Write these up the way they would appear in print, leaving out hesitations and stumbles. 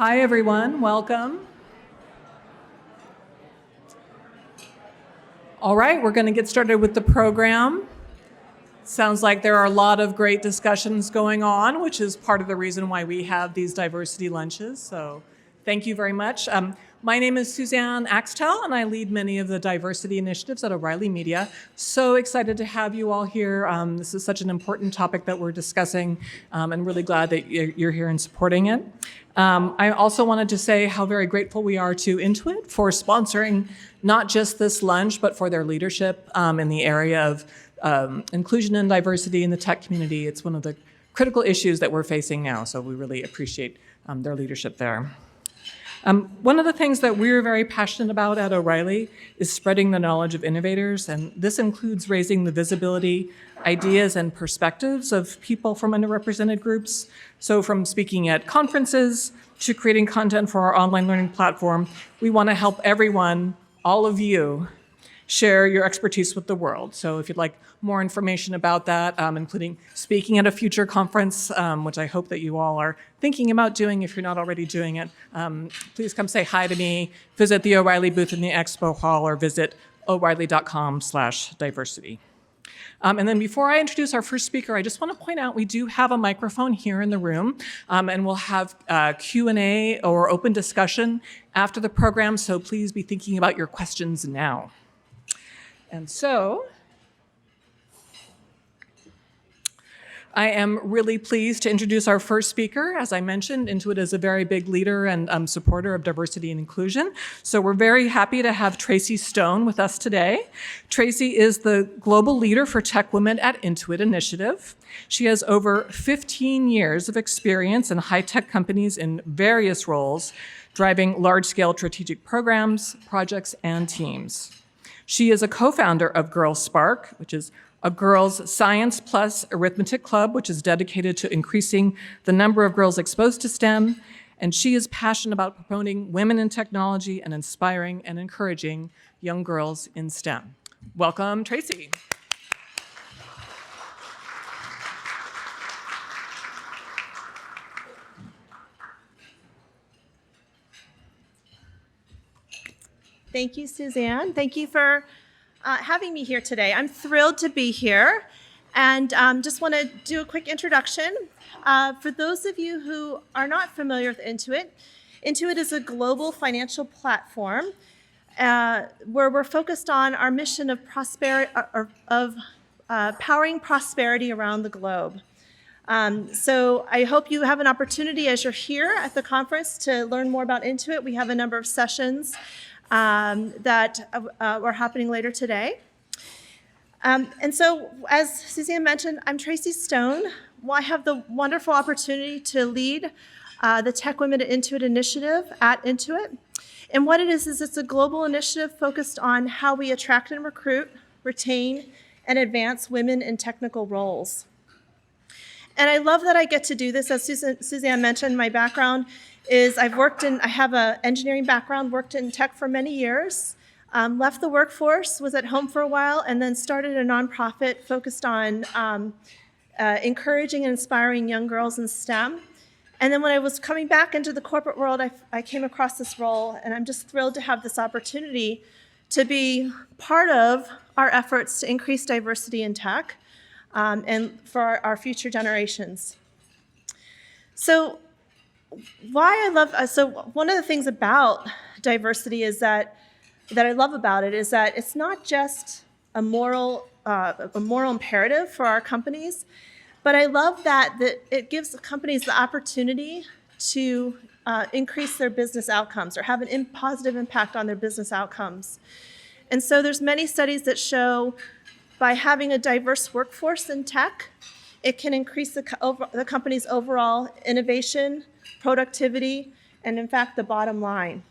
Hi, everyone. Welcome. All right, we're going to get started with the program. Sounds like there are a lot of great discussions going on, which is part of the reason why we have these diversity lunches. So thank you very much. My name is Suzanne Axtell, and I lead many of the diversity initiatives at O'Reilly Media. So excited to have you all here. This is such an important topic that we're discussing, and really glad that you're here and supporting it. I also wanted to say how very grateful we are to Intuit for sponsoring not just this lunch, but for their leadership in the area of inclusion and diversity in the tech community. It's one of the critical issues that we're facing now, so we really appreciate their leadership there. One of the things that we're very passionate about at O'Reilly is spreading the knowledge of innovators, and this includes raising the visibility, ideas, and perspectives of people from underrepresented groups. So from speaking at conferences to creating content for our online learning platform, we want to help everyone, all of you, share your expertise with the world. So if you'd like more information about that, including speaking at a future conference, which I hope that you all are thinking about doing if you're not already doing it, please come say hi to me, visit the O'Reilly booth in the expo hall, or visit o'reilly.com/diversity. And then before I introduce our first speaker, I just want to point out we do have a microphone here in the room, and we'll have Q&A or open discussion after the program, so please be thinking about your questions now. And so, I am really pleased to introduce our first speaker. As I mentioned, Intuit is a very big leader and supporter of diversity and inclusion. So we're very happy to have Tracy Stone with us today. Tracy is the global leader for Tech Women at Intuit Initiative. She has over 15 years of experience in high-tech companies in various roles, driving large-scale strategic programs, projects, and teams. She is a co-founder of Girls Spark, which is a girls' science plus arithmetic club, which is dedicated to increasing the number of girls exposed to STEM. And she is passionate about promoting women in technology and inspiring and encouraging young girls in STEM. Welcome, Tracy. Thank you, Suzanne. Thank you for having me here today. I'm thrilled to be here, and just want to do a quick introduction. For those of you who are not familiar with Intuit, Intuit is a global financial platform where we're focused on our mission of powering prosperity around the globe. So I hope you have an opportunity as you're here at the conference to learn more about Intuit. We have a number of sessions that are happening later today. And so, as Suzanne mentioned, I'm Tracy Stone. Well, I have the wonderful opportunity to lead the Tech Women Intuit initiative at Intuit. And what it is it's a global initiative focused on how we attract and recruit, retain, and advance women in technical roles. And I love that I get to do this. As Suzanne mentioned, my background is I have an engineering background, worked in tech for many years, left the workforce, was at home for a while, and then started a nonprofit focused on encouraging and inspiring young girls in STEM. And then when I was coming back into the corporate world, I came across this role, and I'm just thrilled to have this opportunity to be part of our efforts to increase diversity in tech and for our future generations. So one of the things about diversity is that I love about it is that it's not just a moral imperative for our companies, but I love that it gives companies the opportunity to increase their business outcomes or have a positive impact on their business outcomes. And so there's many studies that show by having a diverse workforce in tech, it can increase the company's overall innovation, productivity, and in fact, the bottom line.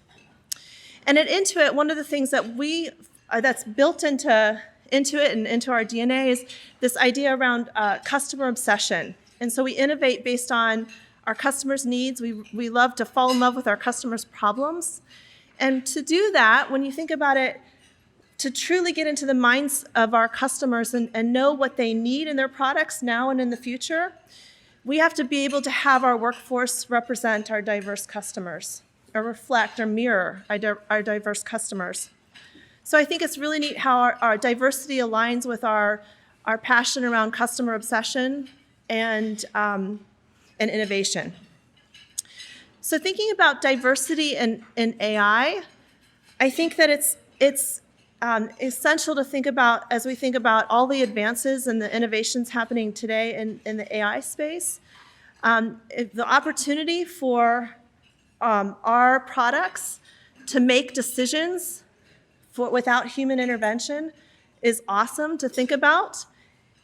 And at Intuit, one of the things that that's built into Intuit and into our DNA is this idea around customer obsession. And so we innovate based on our customers' needs. We love to fall in love with our customers' problems. And to do that, when you think about it, to truly get into the minds of our customers and know what they need in their products now and in the future, we have to be able to have our workforce represent our diverse customers, or reflect or mirror our diverse customers. So I think it's really neat how our diversity aligns with our passion around customer obsession and innovation. So thinking about diversity in AI, I think that it's essential to think about, as we think about all the advances and the innovations happening today in the AI space, the opportunity for our products to make decisions without human intervention is awesome to think about,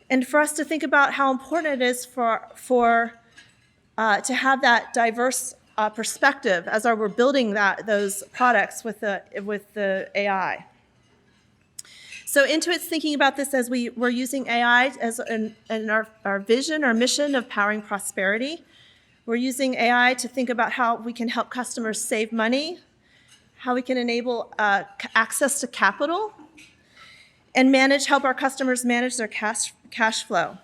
and for us to think about how important it is to have that diverse perspective as we're building those products with the AI. So Intuit's thinking about this as we're using AI as in our vision, our mission of powering prosperity. We're using AI to think about how we can help customers save money, how we can enable access to capital, and help our customers manage their cash flow.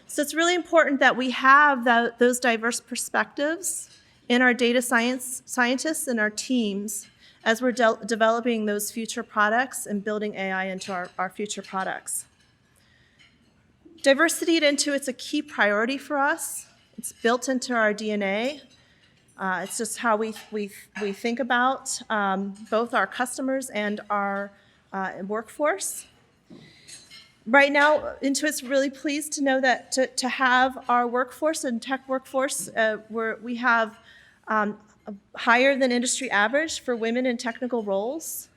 So it's really important that we have those diverse perspectives in our data scientists and our teams as we're developing those future products and building AI into our future products. Diversity at Intuit's a key priority for us. It's built into our DNA. It's just how we think about both our customers and our workforce. Right now, Intuit's really pleased to know that to have our workforce and tech workforce, we have higher than industry average for women in technical roles.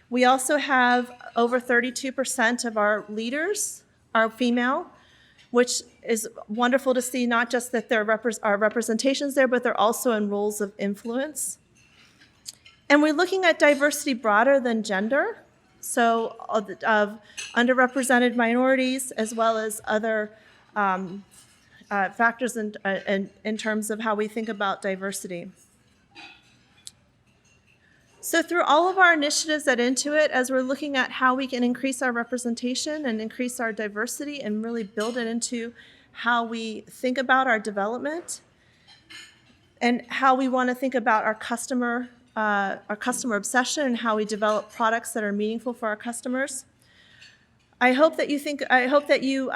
We also have over 32% of our leaders are female, which is wonderful to see, not just that there are representations there, but they're also in roles of influence. And we're looking at diversity broader than gender, so of underrepresented minorities as well as other factors in terms of how we think about diversity. So through all of our initiatives at Intuit, as we're looking at how we can increase our representation and increase our diversity and really build it into how we think about our development and how we want to think about our customer obsession and how we develop products that are meaningful for our customers. I hope that you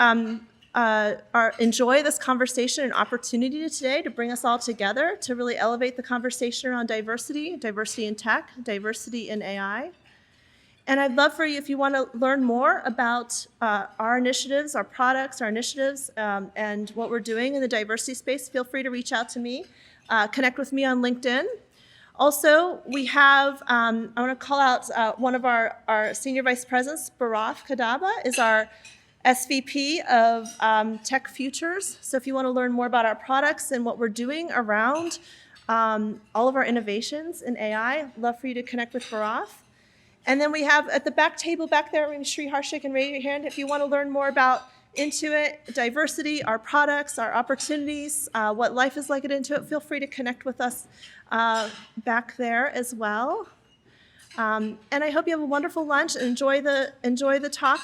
enjoy this conversation and opportunity today to bring us all together to really elevate the conversation around diversity in tech, diversity in AI. And I'd love for you, if you want to learn more about our initiatives, our products, our initiatives, and what we're doing in the diversity space, feel free to reach out to me. Connect with me on LinkedIn. Also, we have, I want to call out one of our senior vice presidents, Bharath Kadaba, is our SVP of Tech Futures. So if you want to learn more about our products and what we're doing around all of our innovations in AI, I'd love for you to connect with Bharath. And then we have at the back table back there, Sri Harshik, and raise your hand if you want to learn more about Intuit, diversity, our products, our opportunities, what life is like at Intuit. Feel free to connect with us back there as well. And I hope you have a wonderful lunch and enjoy the talk.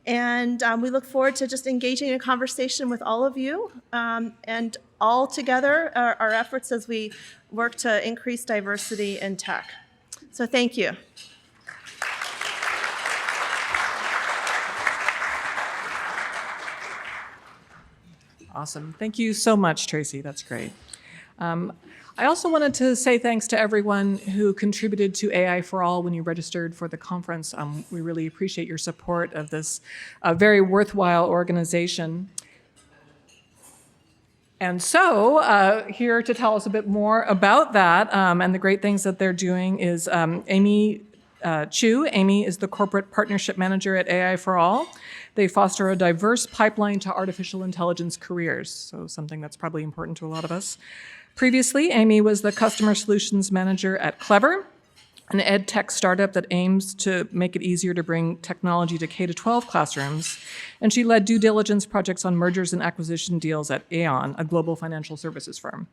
And we look forward to just engaging in a conversation with all of you and all together our efforts as we work to increase diversity in tech. So thank you. Awesome. Thank you so much, Tracy. That's great. I also wanted to say thanks to everyone who contributed to AI for All when you registered for the conference. We really appreciate your support of this very worthwhile organization. And so here to tell us a bit more about that and the great things that they're doing is Amy Chou. Amy is the Corporate Partnership Manager at AI for All. They foster a diverse pipeline to artificial intelligence careers, so something that's probably important to a lot of us. Previously, Amy was the Customer Solutions Manager at Clever, an ed tech startup that aims to make it easier to bring technology to K-12 classrooms. And she led due diligence projects on mergers and acquisition deals at Aon, a global financial services firm.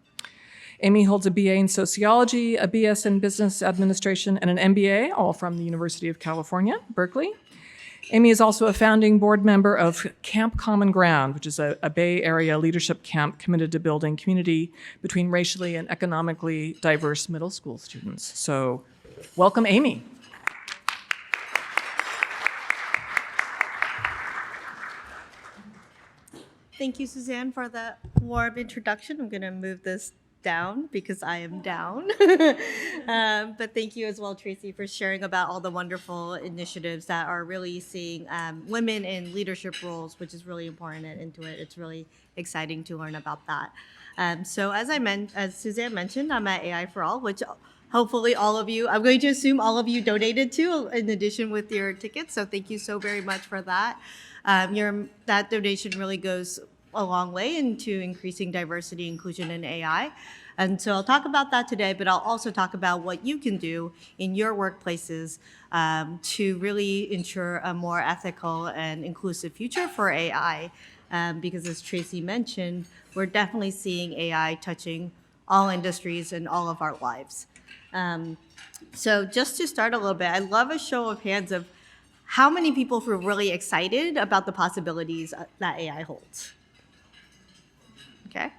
Amy holds a BA in sociology, a BS in business administration, and an MBA, all from the University of California, Berkeley. Amy is also a founding board member of Camp Common Ground, which is a Bay Area leadership camp committed to building community between racially and economically diverse middle school students. So welcome, Amy. Thank you, Suzanne, for the warm introduction. I'm going to move this down because I am down. But thank you as well, Tracy, for sharing about all the wonderful initiatives that are really seeing women in leadership roles, which is really important at Intuit. It's really exciting to learn about that. So as Suzanne mentioned, I'm at AI for All, which hopefully all of you, I'm going to assume all of you donated to in addition with your tickets. So thank you so very much for that. That donation really goes a long way into increasing diversity, inclusion, in AI. And so I'll talk about that today, but I'll also talk about what you can do in your workplaces to really ensure a more ethical and inclusive future for AI. Because as Tracy mentioned, we're definitely seeing AI touching all industries and all of our lives. So just to start a little bit, I'd love a show of hands of how many people feel really excited about the possibilities that AI holds? Okay,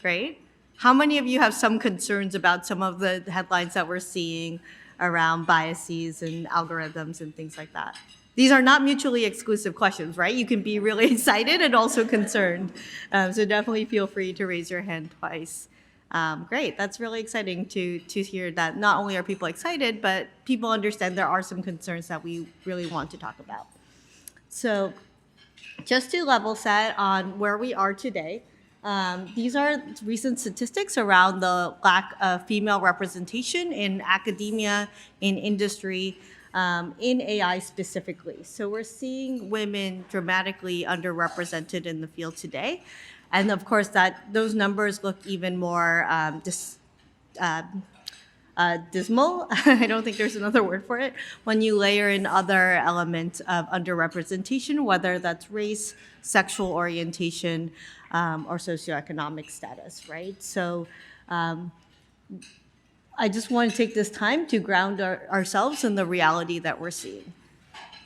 great. How many of you have some concerns about some of the headlines that we're seeing around biases and algorithms and things like that? These are not mutually exclusive questions, right? You can be really excited and also concerned. So definitely feel free to raise your hand twice. Great, that's really exciting to hear that not only are people excited, but people understand there are some concerns that we really want to talk about. So just to level set on where we are today, these are recent statistics around the lack of female representation in academia, in industry, in AI specifically. So we're seeing women dramatically underrepresented in the field today. And of course, those numbers look even more dismal. I don't think there's another word for it. When you layer in other elements of underrepresentation, whether that's race, sexual orientation, or socioeconomic status, right? So I just want to take this time to ground ourselves in the reality that we're seeing.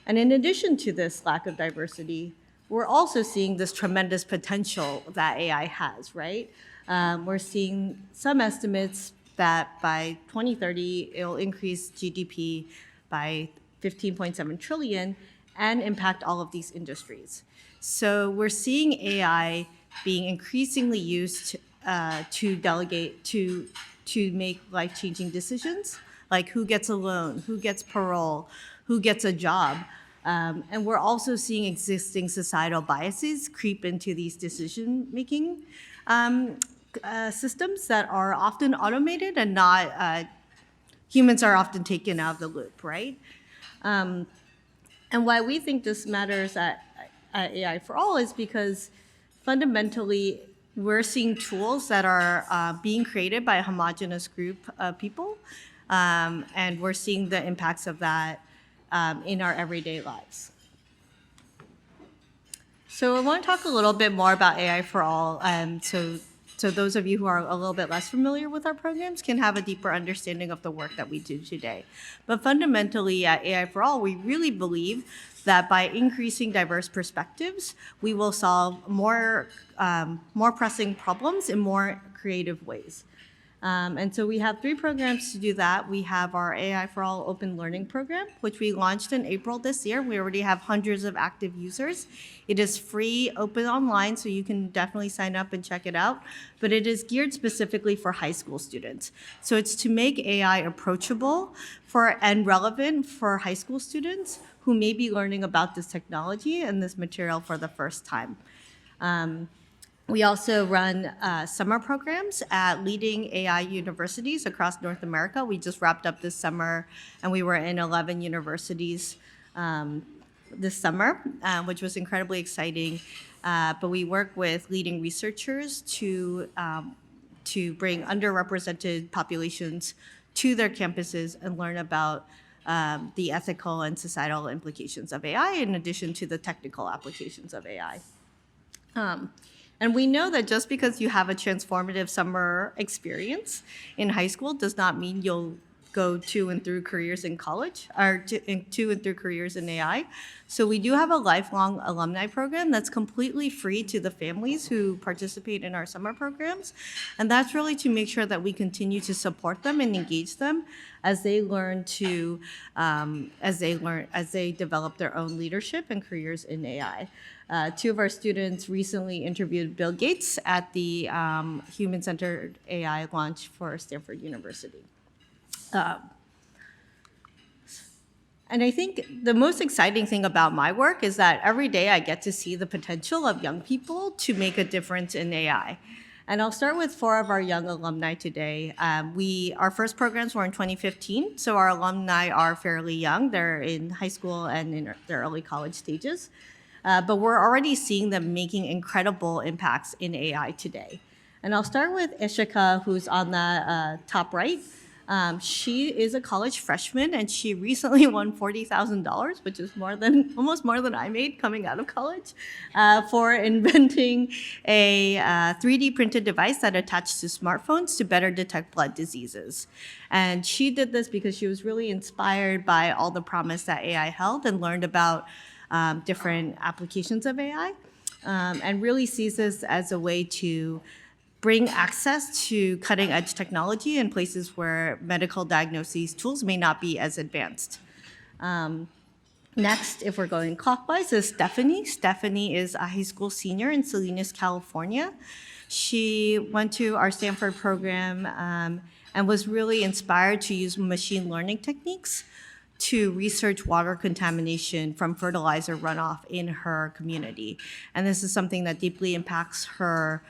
And in addition to this lack of diversity, we're also seeing this tremendous potential that AI has, right? We're seeing some estimates that by 2030, it'll increase GDP by 15.7 trillion and impact all of these industries. So we're seeing AI being increasingly used to delegate, to make life-changing decisions, like who gets a loan, who gets parole, who gets a job. And we're also seeing existing societal biases creep into these decision-making systems that are often automated and not, humans are often taken out of the loop, right? And why we think this matters at AI for All is because fundamentally we're seeing tools that are being created by a homogenous group of people, and we're seeing the impacts of that in our everyday lives. So I want to talk a little bit more about AI for All, so those of you who are a little bit less familiar with our programs can have a deeper understanding of the work that we do today. But fundamentally at AI for All, we really believe that by increasing diverse perspectives, we will solve more pressing problems in more creative ways. And so we have 3 programs to do that. We have our AI for All Open Learning Program, which we launched in April this year. We already have hundreds of active users. It is free, open online, so you can definitely sign up and check it out. But it is geared specifically for high school students. So it's to make AI approachable and relevant for high school students who may be learning about this technology and this material for the first time. We also run summer programs at leading AI universities across North America. We just wrapped up this summer, and we were in 11 universities this summer, which was incredibly exciting. But we work with leading researchers to bring underrepresented populations to their campuses and learn about the ethical and societal implications of AI, in addition to the technical applications of AI. And we know that just because you have a transformative summer experience in high school does not mean you'll go to and through careers in college, or to and through careers in AI. So we do have a lifelong alumni program that's completely free to the families who participate in our summer programs. And that's really to make sure that we continue to support them and engage them as they learn to, as they develop their own leadership and careers in AI. Two of our students recently interviewed Bill Gates at the Human-Centered AI launch for Stanford University. And I think the most exciting thing about my work is that every day I get to see the potential of young people to make a difference in AI. And I'll start with 4 of our young alumni today. Our first programs were in 2015, so our alumni are fairly young. They're in high school and in their early college stages. But we're already seeing them making incredible impacts in AI today. And I'll start with Ishika, who's on the top right. She is a college freshman, and she recently won $40,000, which is almost more than I made coming out of college, for inventing a 3D printed device that attached to smartphones to better detect blood diseases. And she did this because she was really inspired by all the promise that AI held and learned about different applications of AI, and really sees this as a way to bring access to cutting-edge technology in places where medical diagnosis tools may not be as advanced. Next, if we're going clockwise, is Stephanie. Stephanie is a high school senior in Salinas, California. She went to our Stanford program and was really inspired to use machine learning techniques to research water contamination from fertilizer runoff in her community. And this is something that deeply impacts her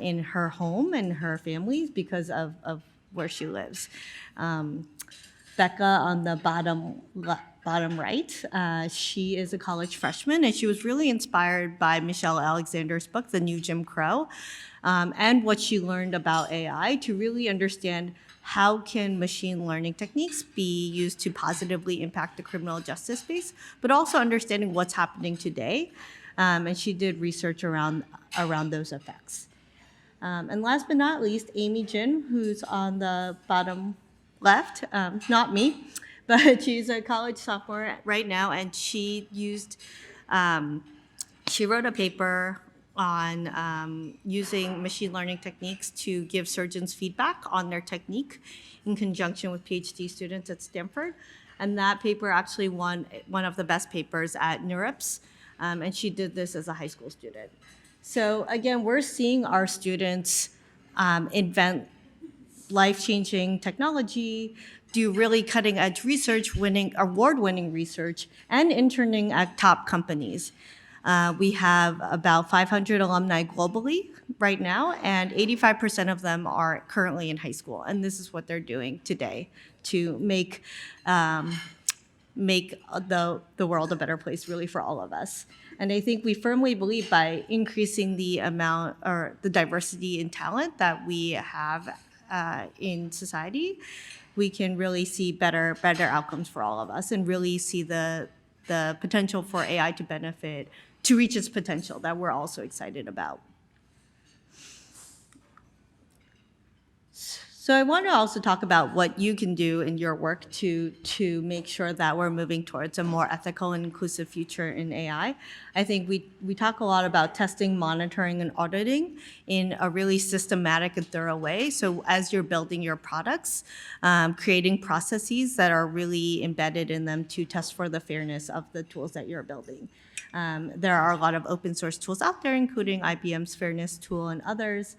in her home and her family because of where she lives. Becca on the bottom right, she is a college freshman, and she was really inspired by Michelle Alexander's book, The New Jim Crow, and what she learned about AI to really understand how can machine learning techniques be used to positively impact the criminal justice space, but also understanding what's happening today. And she did research around those effects. And last but not least, Amy Jin, who's on the bottom left, not me, but she's a college sophomore right now, and she wrote a paper on using machine learning techniques to give surgeons feedback on their technique in conjunction with PhD students at Stanford. And that paper actually won one of the best papers at NeurIPS, and she did this as a high school student. So again, we're seeing our students invent life-changing technology, do really cutting-edge research, award-winning research, and interning at top companies. We have about 500 alumni globally right now, and 85% of them are currently in high school. And this is what they're doing today to make the world a better place, really, for all of us. And I think we firmly believe by increasing the amount or the diversity in talent that we have in society, we can really see better outcomes for all of us and really see the potential for AI to reach its potential that we're also excited about. So I want to also talk about what you can do in your work to make sure that we're moving towards a more ethical and inclusive future in AI. I think we talk a lot about testing, monitoring, and auditing in a really systematic and thorough way. So as you're building your products, creating processes that are really embedded in them to test for the fairness of the tools that you're building. There are a lot of open source tools out there, including IBM's Fairness Tool and others.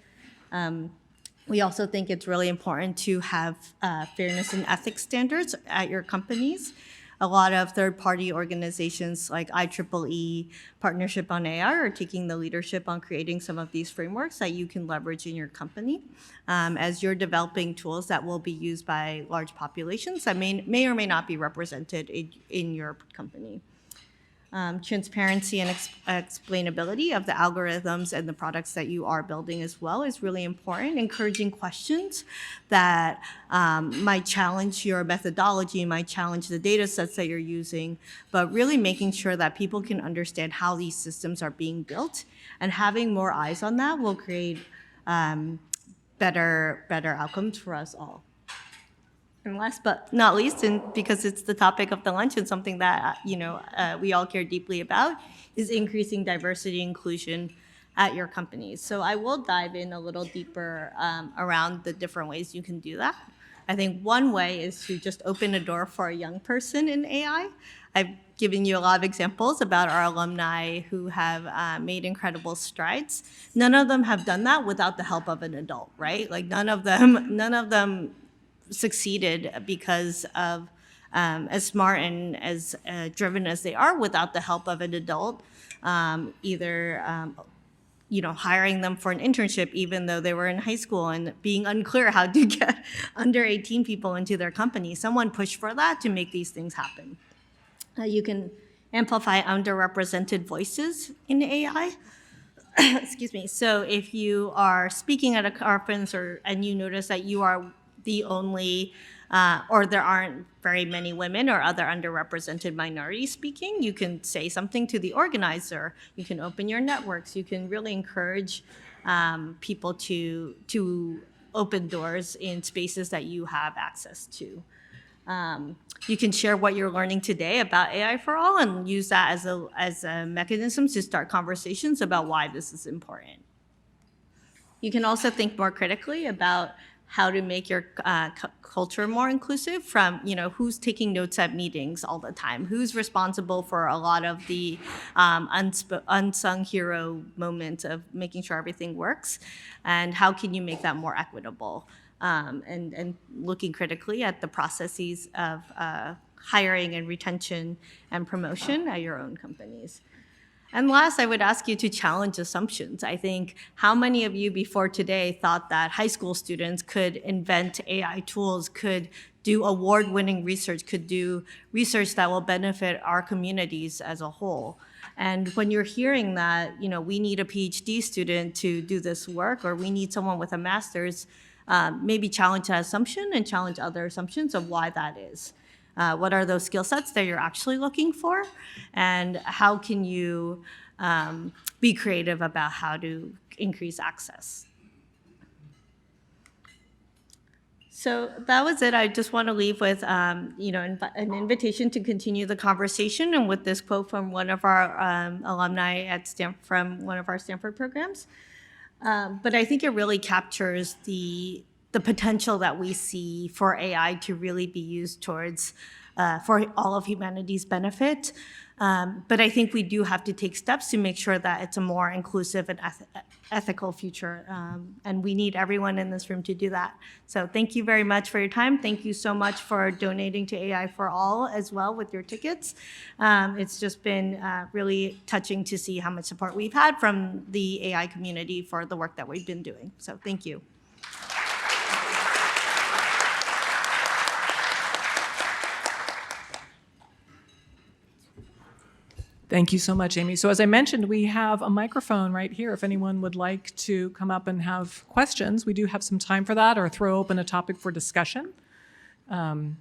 We also think it's really important to have fairness and ethics standards at your companies. A lot of third-party organizations like IEEE, Partnership on AI, are taking the leadership on creating some of these frameworks that you can leverage in your company as you're developing tools that will be used by large populations that may or may not be represented in your company. Transparency and explainability of the algorithms and the products that you are building as well is really important. Encouraging questions that might challenge your methodology, might challenge the data sets that you're using, but really making sure that people can understand how these systems are being built, and having more eyes on that will create better outcomes for us all. And last but not least, and because it's the topic of the lunch and something that we all care deeply about, is increasing diversity and inclusion at your companies. So I will dive in a little deeper around the different ways you can do that. I think one way is to just open a door for a young person in AI. I've given you a lot of examples about our alumni who have made incredible strides. None of them have done that without the help of an adult, right? Like none of them succeeded because of as smart and as driven as they are without the help of an adult, either hiring them for an internship even though they were in high school and being unclear how to get under 18 people into their company. Someone pushed for that to make these things happen. You can amplify underrepresented voices in AI. Excuse me. So if you are speaking at a conference and you notice that you are the only, or there aren't very many women or other underrepresented minorities speaking, you can say something to the organizer. You can open your networks. You can really encourage people to open doors in spaces that you have access to. You can share what you're learning today about AI for all and use that as a mechanism to start conversations about why this is important. You can also think more critically about how to make your culture more inclusive from, who's taking notes at meetings all the time, who's responsible for a lot of the unsung hero moments of making sure everything works, and how can you make that more equitable? And looking critically at the processes of hiring and retention and promotion at your own companies. And last, I would ask you to challenge assumptions. I think how many of you before today thought that high school students could invent AI tools, could do award-winning research, could do research that will benefit our communities as a whole? And when you're hearing that, we need a PhD student to do this work, or we need someone with a master's, maybe challenge that assumption and challenge other assumptions of why that is. What are those skill sets that you're actually looking for? And how can you be creative about how to increase access? So that was it. I just want to leave with an invitation to continue the conversation, and with this quote from one of our alumni from one of our Stanford programs. But I think it really captures the potential that we see for AI to really be used towards for all of humanity's benefit. But I think we do have to take steps to make sure that it's a more inclusive and ethical future. And we need everyone in this room to do that. So thank you very much for your time. Thank you so much for donating to AI for All as well with your tickets. It's just been really touching to see how much support we've had from the AI community for the work that we've been doing. So thank you. Thank you so much, Amy. So as I mentioned, we have a microphone right here. If anyone would like to come up and have questions, we do have some time for that, or throw open a topic for discussion. And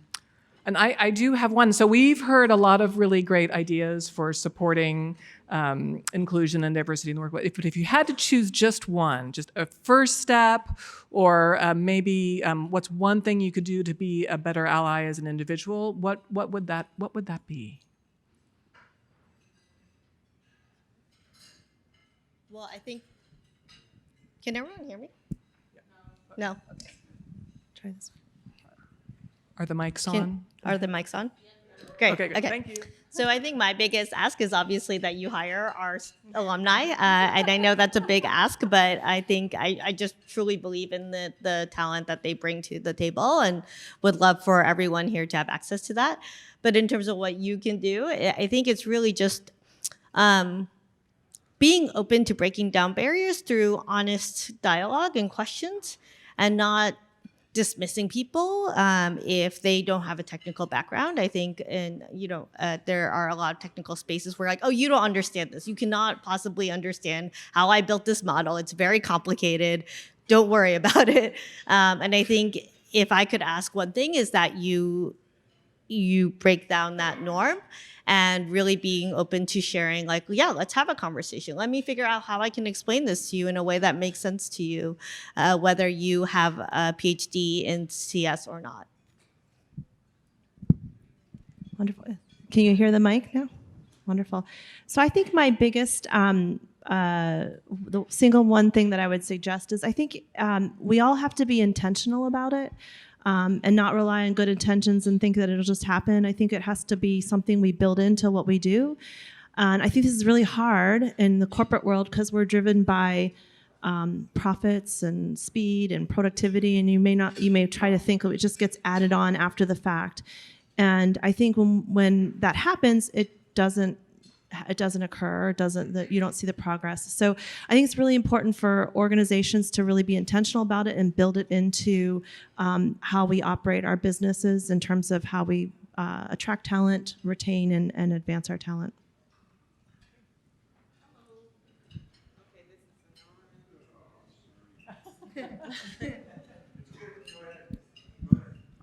I do have one. So we've heard a lot of really great ideas for supporting inclusion and diversity in the work. But if you had to choose just one, just a first step, or maybe what's one thing you could do to be a better ally as an individual, what would that be? Well, I think, can everyone hear me? No. Try this. Are the mics on? Are the mics on? Great. Okay, good. Thank you. So I think my biggest ask is obviously that you hire our alumni. And I know that's a big ask, but I think I just truly believe in the talent that they bring to the table, and would love for everyone here to have access to that. But in terms of what you can do, I think it's really just being open to breaking down barriers through honest dialogue and questions, and not dismissing people if they don't have a technical background. I think, there are a lot of technical spaces where oh, you don't understand this. You cannot possibly understand how I built this model. It's very complicated. Don't worry about it. And I think if I could ask one thing, is that you break down that norm, and really being open to sharing, let's have a conversation. Let me figure out how I can explain this to you in a way that makes sense to you, whether you have a PhD in CS or not. Wonderful. Can you hear the mic now? Wonderful. So I think my biggest, the single one thing that I would suggest is I think we all have to be intentional about it and not rely on good intentions and think that it'll just happen. I think it has to be something we build into what we do. And I think this is really hard in the corporate world because we're driven by profits and speed and productivity, and you may try to think it just gets added on after the fact. And I think when that happens, it doesn't occur, you don't see the progress. So I think it's really important for organizations to really be intentional about it and build it into how we operate our businesses in terms of how we attract talent, retain, and advance our talent.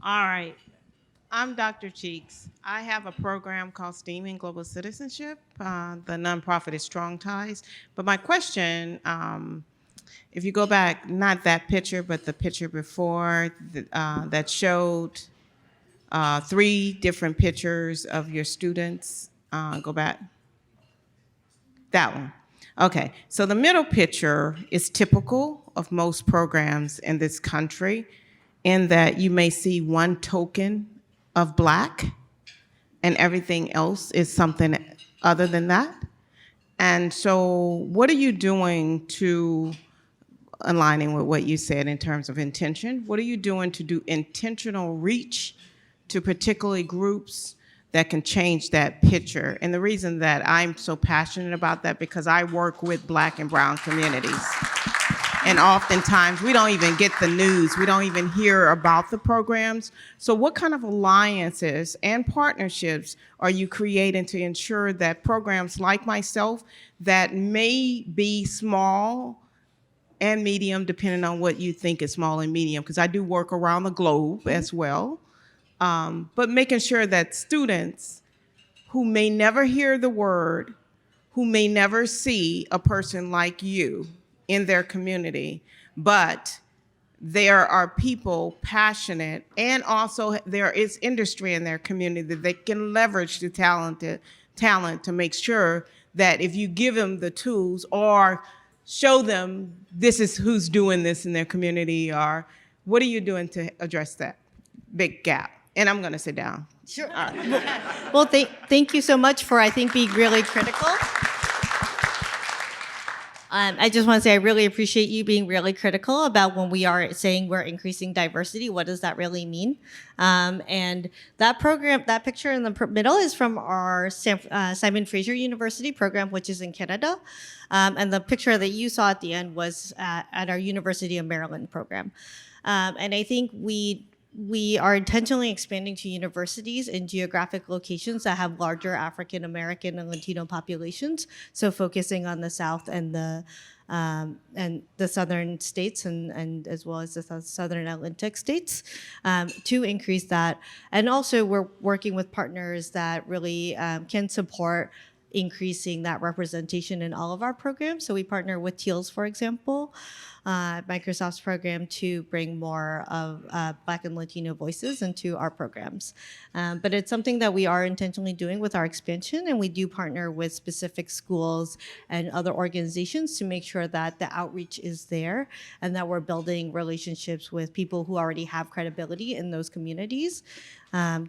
All right. I'm Dr. Cheeks. I have a program called STEAM and Global Citizenship. The nonprofit is Strong Ties. But my question, if you go back, not that picture, but the picture before that showed 3 different pictures of your students. Go back. That one. Okay. So the middle picture is typical of most programs in this country, in that you may see one token of Black and everything else is something other than that. And so what are you doing to, aligning with what you said in terms of intention, what are you doing to do intentional reach to particularly groups that can change that picture? And the reason that I'm so passionate about that, because I work with Black and brown communities. And oftentimes, we don't even get the news. We don't even hear about the programs. So what kind of alliances and partnerships are you creating to ensure that programs like myself that may be small and medium, depending on what you think is small and medium, because I do work around the globe as well, but making sure that students who may never hear the word, who may never see a person like you in their community, but there are people passionate, and also there is industry in their community that they can leverage the talent to make sure that if you give them the tools or show them this is who's doing this in their community, or what are you doing to address that big gap? And I'm gonna sit down. Sure. Well, thank you so much for, I think, being really critical. I just want to say I really appreciate you being really critical about when we are saying we're increasing diversity, what does that really mean? And that program, that picture in the middle is from our Simon Fraser University program, which is in Canada. And the picture that you saw at the end was at our University of Maryland program. And I think we are intentionally expanding to universities in geographic locations that have larger African American and Latino populations. So focusing on the South and the southern states and as well as the southern Atlantic states to increase that. And also we're working with partners that really can support increasing that representation in all of our programs. So we partner with Teals, for example, Microsoft's program, to bring more of Black and Latino voices into our programs. But it's something that we are intentionally doing with our expansion, and we do partner with specific schools and other organizations to make sure that the outreach is there and that we're building relationships with people who already have credibility in those communities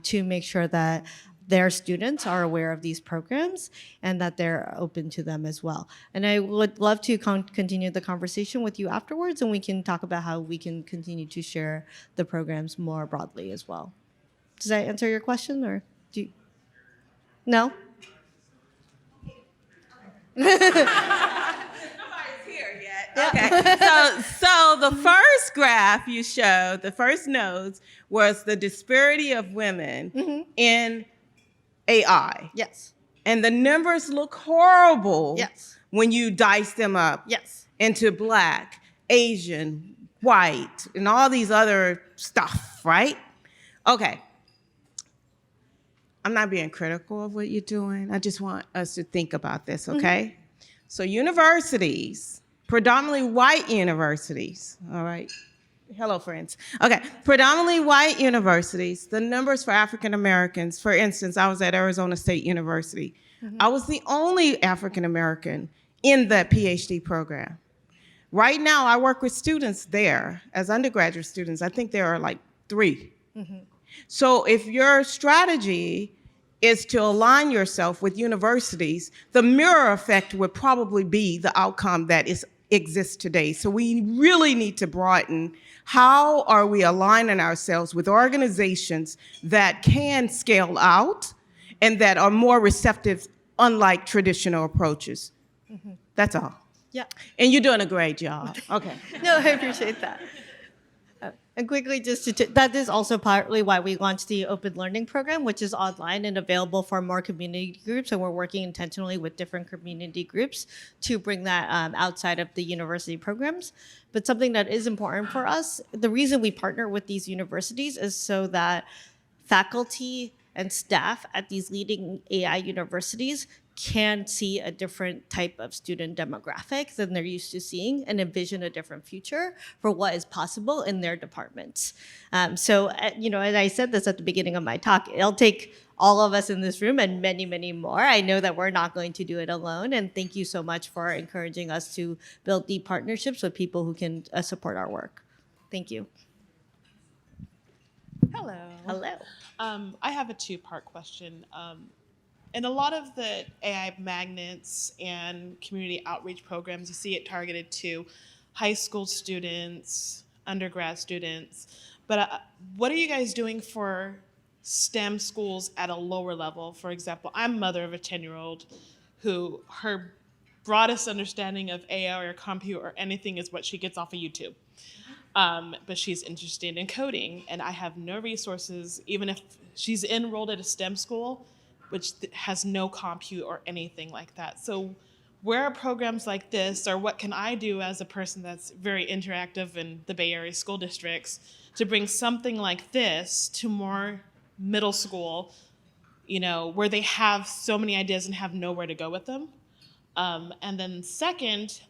to make sure that their students are aware of these programs and that they're open to them as well. And I would love to continue the conversation with you afterwards, and we can talk about how we can continue to share the programs more broadly as well. Does that answer your question, or do you? No? Nobody's here yet. Okay. So the first graph you showed, the first nodes, was the disparity of women in AI. Yes. And the numbers look horrible. Yes. When you dice them up. Yes. Into Black, Asian, white, and all these other stuff, right? Okay. I'm not being critical of what you're doing. I just want us to think about this, okay? So universities, predominantly white universities, all right? Hello, friends. Okay, predominantly white universities, the numbers for African Americans, for instance, I was at Arizona State University. I was the only African American in that PhD program. Right now, I work with students there as undergraduate students. I think there are like 3. So if your strategy is to align yourself with universities, the mirror effect would probably be the outcome that exists today. So we really need to broaden how are we aligning ourselves with organizations that can scale out and that are more receptive, unlike traditional approaches. That's all. Yeah. And you're doing a great job. Okay. No, I appreciate that. And quickly, that is also partly why we launched the Open Learning Program, which is online and available for more community groups. And we're working intentionally with different community groups to bring that outside of the university programs. But something that is important for us, the reason we partner with these universities is so that faculty and staff at these leading AI universities can see a different type of student demographic than they're used to seeing and envision a different future for what is possible in their departments. So, and I said this at the beginning of my talk, it'll take all of us in this room and many, many more. I know that we're not going to do it alone. And thank you so much for encouraging us to build deep partnerships with people who can support our work. Thank you. Hello. Hello. I have a two-part question. In a lot of the AI magnets and community outreach programs, you see it targeted to high school students, undergrad students. But what are you guys doing for STEM schools at a lower level? For example, I'm a mother of a 10-year-old who her broadest understanding of AI or compute or anything is what she gets off of YouTube. But she's interested in coding, and I have no resources, even if she's enrolled at a STEM school, which has no compute or anything like that. So where are programs like this, or what can I do as a person that's very interactive in the Bay Area school districts to bring something like this to more middle school, where they have so many ideas and have nowhere to go with them? And then second,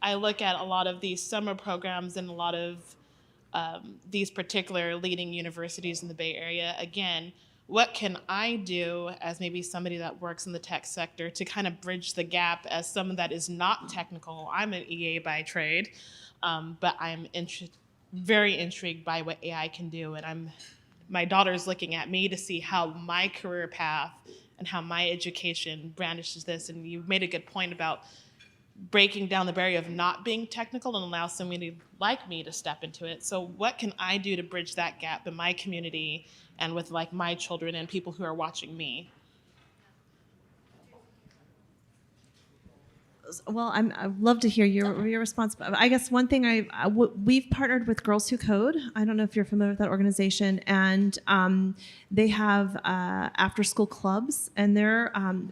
I look at a lot of these summer programs and a lot of these particular leading universities in the Bay Area. Again, what can I do as maybe somebody that works in the tech sector to kind of bridge the gap as someone that is not technical? I'm an EA by trade, but I'm very intrigued by what AI can do. And my daughter's looking at me to see how my career path and how my education brandishes this. And you made a good point about breaking down the barrier of not being technical and allow somebody like me to step into it. So what can I do to bridge that gap in my community and with like my children and people who are watching me? Well, I'd love to hear your response. I guess one thing we've partnered with Girls Who Code. I don't know if you're familiar with that organization, and they have after-school clubs, and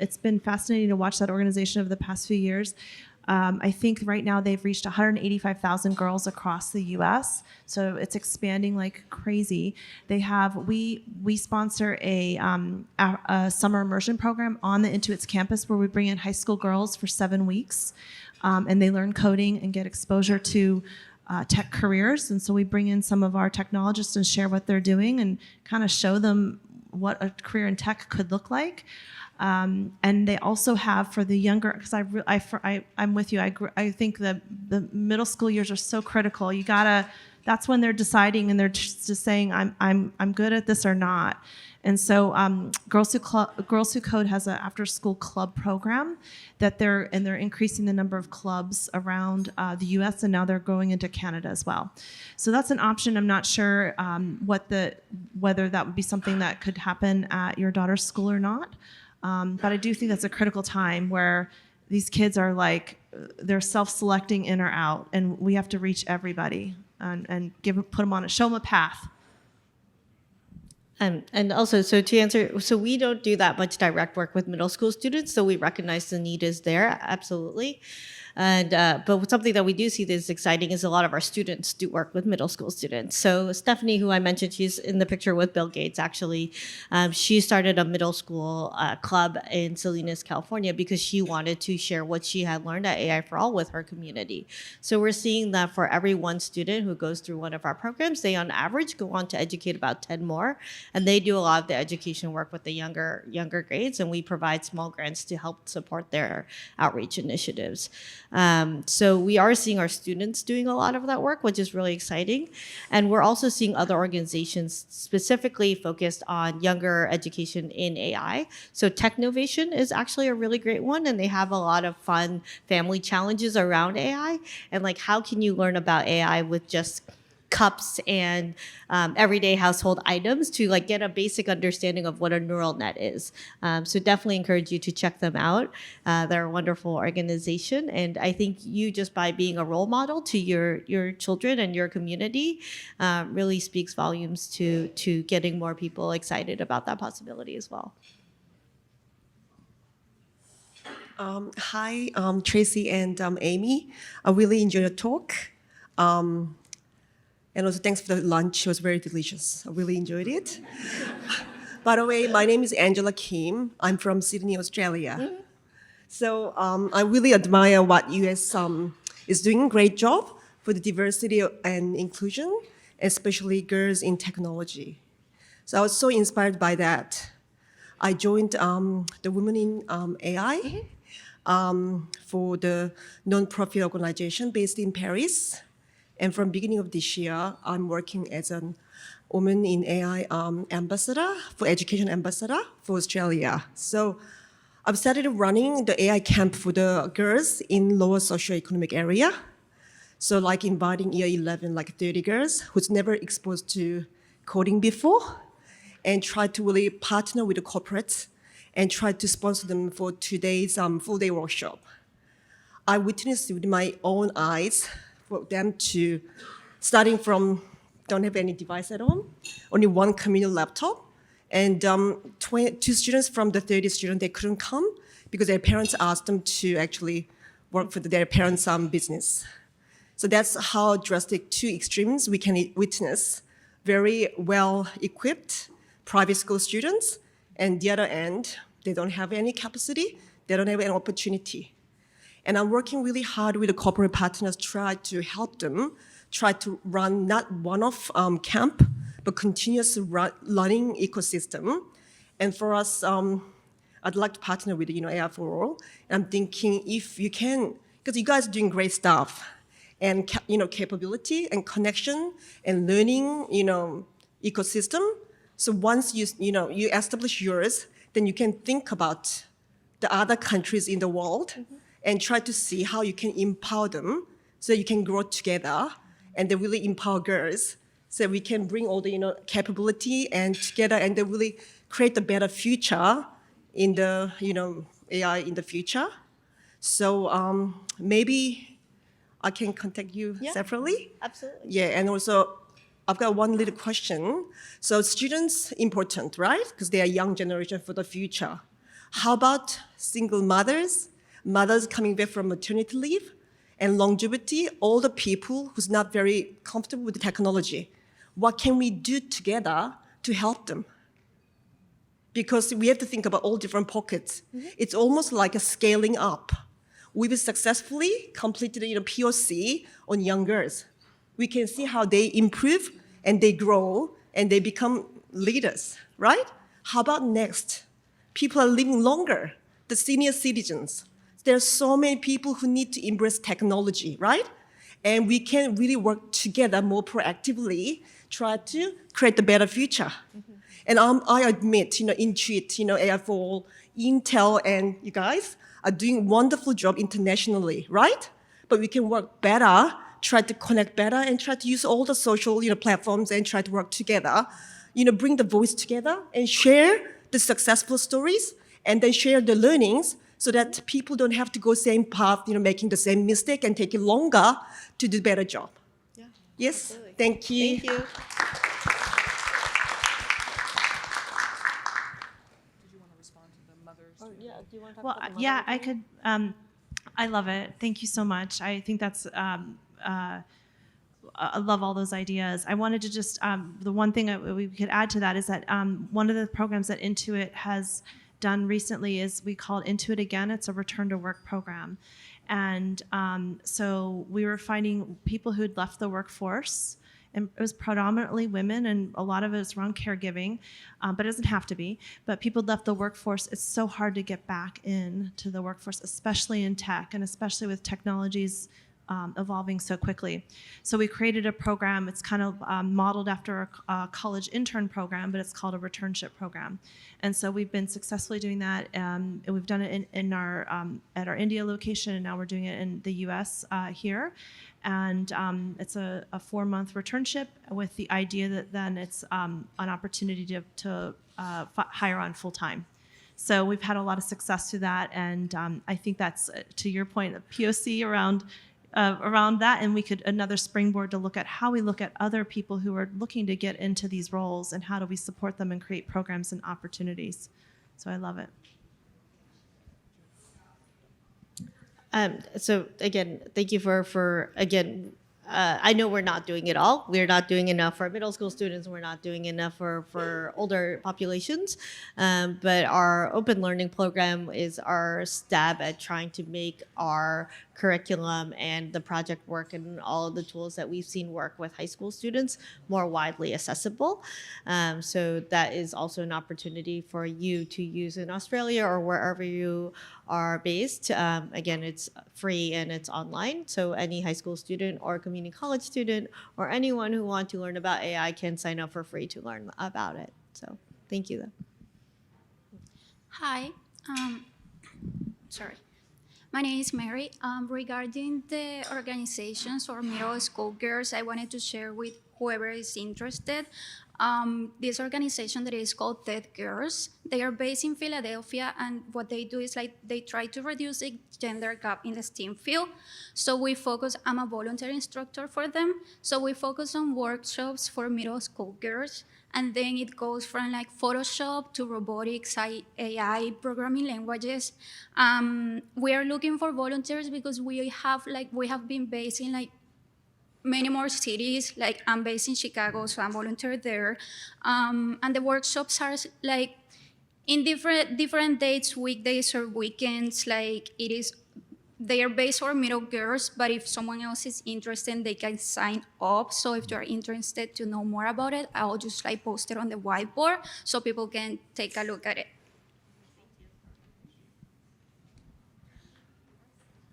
it's been fascinating to watch that organization over the past few years. I think right now they've reached 185,000 girls across the U.S., so it's expanding like crazy. We sponsor a summer immersion program on the Intuit's campus where we bring in high school girls for 7 weeks, and they learn coding and get exposure to tech careers. And so we bring in some of our technologists and share what they're doing and kind of show them what a career in tech could look like. And they also have for the younger, because I'm with you. I think the middle school years are so critical. That's when they're deciding and they're just saying I'm good at this or not. And so Girls Who Code has an after school club program that they're increasing the number of clubs around the U.S. and now they're going into Canada as well. So that's an option. I'm not sure whether that would be something that could happen at your daughter's school or not. But I do think that's a critical time where these kids are they're self-selecting in or out, and we have to reach everybody and show them a path. And also, so to answer, so we don't do that much direct work with middle school students, so we recognize the need is there, absolutely. And but something that we do see that is exciting is a lot of our students do work with middle school students. So Stephanie, who I mentioned, she's in the picture with Bill Gates actually. She started a middle school club in Salinas, California, because she wanted to share what she had learned at AI for All with her community. So we're seeing that for every one student who goes through one of our programs, they on average go on to educate about 10 more. And they do a lot of the education work with the younger grades, and we provide small grants to help support their outreach initiatives. So we are seeing our students doing a lot of that work, which is really exciting. And we're also seeing other organizations specifically focused on younger education in AI. So Technovation is actually a really great one, and they have a lot of fun family challenges around AI. And like, how can you learn about AI with just cups and everyday household items to like get a basic understanding of what a neural net is. So definitely encourage you to check them out. They're a wonderful organization, and I think you just by being a role model to your children and your community really speaks volumes to getting more people excited about that possibility as well. Hi, Tracy and Amy. I really enjoyed your talk. And also thanks for the lunch. It was very delicious. I really enjoyed it. By the way, my name is Angela Kim. I'm from Sydney, Australia. So I really admire what US is doing a great job for the diversity and inclusion, especially girls in technology. So I was so inspired by that. I joined the Women in AI for the non-profit organization based in Paris. And from beginning of this year, I'm working as a Women in AI ambassador, for education ambassador for Australia. So I've started running the AI camp for the girls in lower socioeconomic area. So like inviting year 11, like 30 girls who's never exposed to coding before, and try to really partner with the corporates and try to sponsor them for 2 days full-day workshop. I witnessed with my own eyes for them to, starting from don't have any device at home, only one communal laptop, and 2 students from the 30 students, they couldn't come because their parents asked them to actually work for their parents' business. So that's how drastic 2 extremes we can witness. Very well-equipped private school students, and the other end, they don't have any capacity, they don't have any opportunity. And I'm working really hard with the corporate partners, try to help them, try to run not one-off camp, but continuous learning ecosystem. And for us, I'd like to partner with AI for All. And I'm thinking if you can, because you guys are doing great stuff, and capability and connection and learning, ecosystem. So once you establish yours, then you can think about the other countries in the world and try to see how you can empower them so you can grow together and they really empower girls so we can bring all the capability and together and they really create a better future in the AI in the future. So maybe I can contact you separately. Absolutely. Yeah, and also I've got one little question. So students important, right? Because they are young generation for the future. How about single mothers coming back from maternity leave, and longevity, all the people who's not very comfortable with the technology? What can we do together to help them? Because we have to think about all different pockets. It's almost like a scaling up. We've successfully completed POC on young girls. We can see how they improve and they grow and they become leaders, right? How about next? People are living longer, the senior citizens. There are so many people who need to embrace technology, right? And we can really work together more proactively, try to create a better future. And I admit, Intuit, AI for All, Intel, and you guys are doing a wonderful job internationally, right? But we can work better, try to connect better, and try to use all the social platforms and try to work together, bring the voice together and share the successful stories and then share the learnings so that people don't have to go same path, making the same mistake and taking longer to do a better job. Yeah. Yes, Absolutely. thank you. Thank you. Did you want to respond to the mothers? Yeah, do you want to talk Well, about the yeah, mother I thing? could. I love it. Thank you so much. I think that's, I love all those ideas. I wanted to just, the one thing we could add to that is that one of the programs that Intuit has done recently is we call it Intuit Again. It's a return to work program. And so we were finding people who'd left the workforce, and it was predominantly women, and a lot of it is around caregiving, but it doesn't have to be. But people left the workforce. It's so hard to get back into the workforce, especially in tech, and especially with technologies evolving so quickly. So we created a program. It's kind of modeled after a college intern program, but it's called a returnship program. And so we've been successfully doing that. And we've done it in our at our India location, and now we're doing it in the U.S. Here. And it's a 4-month returnship with the idea that then it's an opportunity to hire on full time. So we've had a lot of success through that, and I think that's, to your point, a POC around that, and we could another springboard to look at how we look at other people who are looking to get into these roles, and how do we support them and create programs and opportunities. So I love it. So again, thank you for again. I know we're not doing it all. We're not doing enough for middle school students. We're not doing enough for older populations. But our open learning program is our stab at trying to make our curriculum and the project work and all of the tools that we've seen work with high school students more widely accessible. So that is also an opportunity for you to use in Australia or wherever you are based. Again, it's free and it's online. So any high school student or community college student or anyone who wants to learn about AI can sign up for free to learn about it. So thank you. Hi, sorry. My name is Mary. Regarding the organizations or middle school girls, I wanted to share with whoever is interested. This organization that is called Tech Girls, they are based in Philadelphia, and what they do is like they try to reduce the gender gap in the STEAM field. So we focus, I'm a volunteer instructor for them, so we focus on workshops for middle school girls, and then it goes from like Photoshop to robotics, AI, programming languages. We are looking for volunteers because we have been based in like many more cities. Like I'm based in Chicago, so I'm volunteer there. And the workshops are like in different dates, weekdays or weekends. Like they are based for middle girls, but if someone else is interested, they can sign up. So if you're interested to know more about it, I'll just like post it on the whiteboard so people can take a look at it.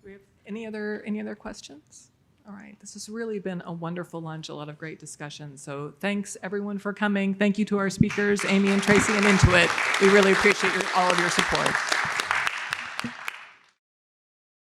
Do we have any other questions? All right, this has really been a wonderful lunch, a lot of great discussion. So thanks everyone for coming. Thank you to our speakers, Amy and Tracy and Intuit. We really appreciate all of your support.